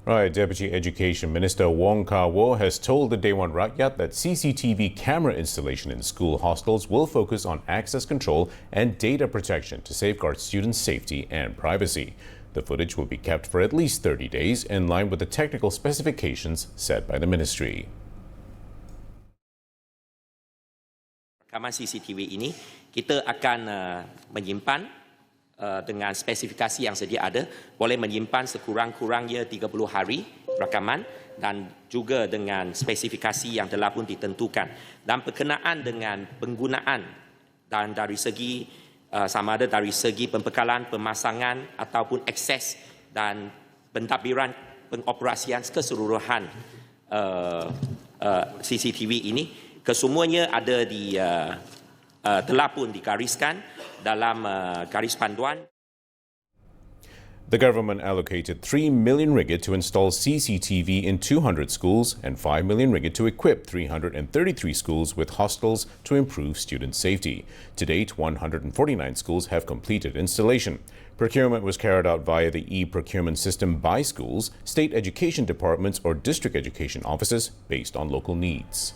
Right, Deputy Education Minister Wong Kah Woh has told the Dewan Rakyat that CCTV camera installation in school hostels will focus on access control and data protection to safeguard students' safety and privacy. The footage will be kept for at least 30 days in line with the technical specifications set by the ministry. Rakaman CCTV ini kita akan menyimpan dengan spesifikasi yang sedia ada, boleh menyimpan sekurang-kurangnya 30 hari rakaman dan juga dengan spesifikasi yang telah pun ditentukan. Dan berkenaan dengan penggunaan dan dari segi sama ada dari segi pembekalan, pemasangan ataupun akses dan pentadbiran pengoperasian keseluruhan CCTV ini, kesemuanya ada telah pun digariskan dalam garis panduan. The government allocated 3 million ringgit to install CCTV in 200 schools and 5 million ringgit to equip 333 schools with hostels to improve student safety. To date, 149 schools have completed installation. Procurement was carried out via the e-procurement system by schools, state education departments or district education offices based on local needs.